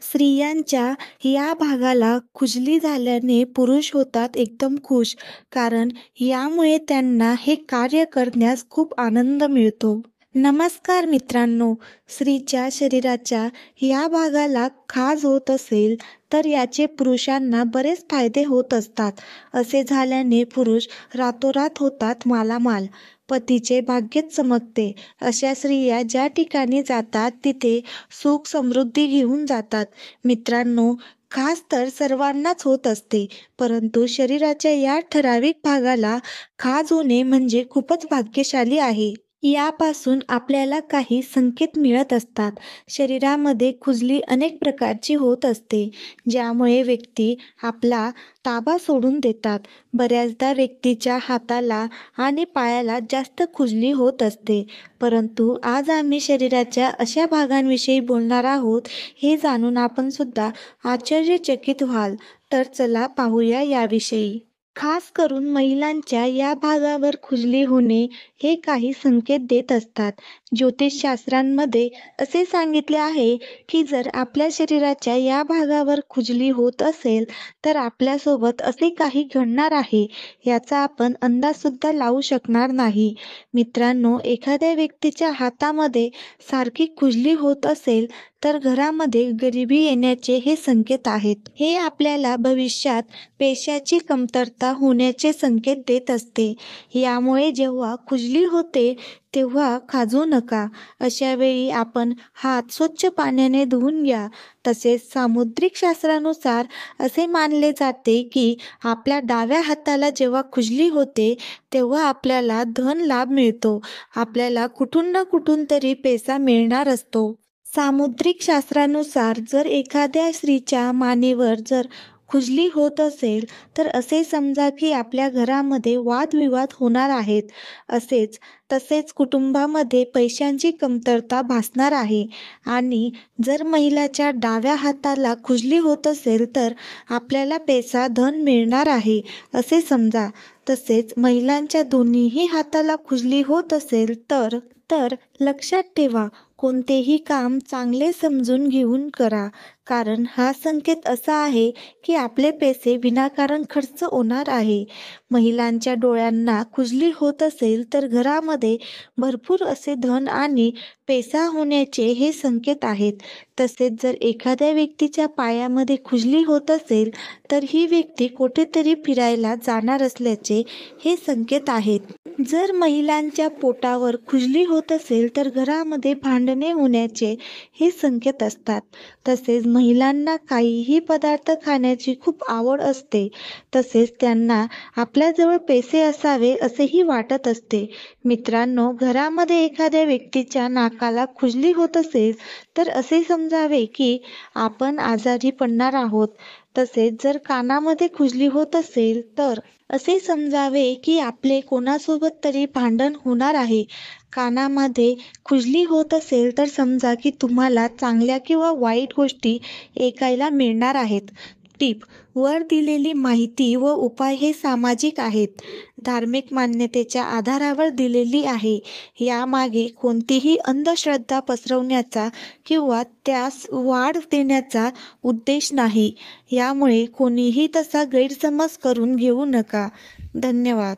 स्त्रियांच्या या भागाला खुजली झाल्याने पुरुष होतात एकदम खुश, कारण यामुळे त्यांना हे कार्य करण्यास खूप आनंद मिळतो. नमस्कार मित्रांनो, स्त्रीच्या शरीराच्या या भागाला खाज होत असेल तर याचे पुरुषांना बरेच फायदे होत असतात. असे झाल्याने पुरुष रातोरात होतात मालामाल, पतीचे भाग्यच चमकते. अशा स्त्रिया ज्या ठिकाणी जातात तिथे सुख समृद्धी घेऊन जातात. मित्रांनो, खास तर सर्वांनाच होत असते, परंतु शरीराच्या या ठराविक भागाला खाज होणे म्हणजे खूपच भाग्यशाली आहे. यापासून आपल्याला काही संकेत मिळत असतात. शरीरामध्ये खुजली अनेक प्रकारची होत असते, ज्यामुळे व्यक्ती आपला ताबा सोडून देतात. बऱ्याचदा व्यक्तीच्या हाताला आणि पायाला जास्त खुजली होत असते, परंतु आज आम्ही शरीराच्या अशा भागांविषयी बोलणार आहोत. हे जाणून आपण सुद्धा आश्चर्यचकित व्हाल. तर चला पाहूया याविषयी. खास करून महिलांच्या या भागावर खुजली होणे हे काही संकेत देत असतात. ज्योतिषशास्त्रामध्ये असे सांगितले आहे की जर आपल्या शरीराच्या या भागावर खुजली होत असेल तर आपल्यासोबत असे काही घडणार आहे, याचा आपण अंदाज सुद्धा लावू शकणार नाही. मित्रांनो, एखाद्या व्यक्तीच्या हातामध्ये सारखी खुजली होत असेल तर घरामध्ये गरिबी येण्याचे हे संकेत आहेत. हे आपल्याला भविष्यात पैशाची कमतरता होण्याचे संकेत देत असते. यामुळे जेव्हा खुजली होते तेव्हा खाजवू नका. अशा वेळी आपण हात स्वच्छ पाण्याने धुवून घ्या. तसेच सामुद्रिक शास्त्रानुसार असे मानले जाते की आपल्या डाव्या हाताला जेव्हा खुजली होते तेव्हा आपल्याला धन लाभ मिळतो. आपल्याला कुठून ना कुठून तरी पैसा मिळणार असतो. सामुद्रिक शास्त्रानुसार जर एखाद्या स्त्रीच्या मानेवर जर खुजली होत असेल तर असे समजा की आपल्या घरामध्ये वादविवाद होणार आहेत. तसेच कुटुंबामध्ये पैशांची कमतरता भासणार आहे. आणि जर महिलाच्या डाव्या हाताला खुजली होत असेल तर आपल्याला पैसा धन मिळणार आहे असे समजा. तसेच महिलांच्या दोन्हीही हाताला खुजली होत असेल तर लक्षात ठेवा, कोणतेही काम चांगले समजून घेऊन करा, कारण हा संकेत असा आहे की आपले पैसे विनाकारण खर्च होणार आहे. महिलांच्या डोळ्यांना खुजली होत असेल तर घरामध्ये भरपूर असे धन आणि पैसा होण्याचे हे संकेत आहेत. तसेच जर एखाद्या व्यक्तीच्या पायामध्ये खुजली होत असेल तर ही व्यक्ती कुठेतरी फिरायला जाणार असल्याचे हे संकेत आहेत. जर महिलांच्या पोटावर खुजली होत असेल तर घरामध्ये भांडणे होण्याचे हे संकेत असतात. तसेच महिलांना काहीही पदार्थ खाण्याची खूप आवड असते. तसेच त्यांना आपल्याजवळ पैसे असावे असेही वाटत असते. मित्रांनो, घरामध्ये एखाद्या व्यक्तीच्या नाकाला खुजली होत असेल तर असे समजावे की आपण आजारी पडणार आहोत. तसेच जर कानामध्ये खुजली होत असेल तर असे समजावे की आपले कोणासोबत तरी भांडण होणार आहे. कानामध्ये खुजली होत असेल तर समजा की तुम्हाला चांगल्या किंवा वाईट गोष्टी ऐकायला मिळणार आहेत. टिप: वर दिलेली माहिती व उपाय हे सामाजिक आहेत, धार्मिक मान्यतेच्या आधारावर दिलेली आहे. यामागे कोणतीही अंधश्रद्धा पसरवण्याचा किंवा त्यास वाढ देण्याचा उद्देश नाही. यामुळे कोणीही तसा गैरसमज करून घेऊ नका. धन्यवाद.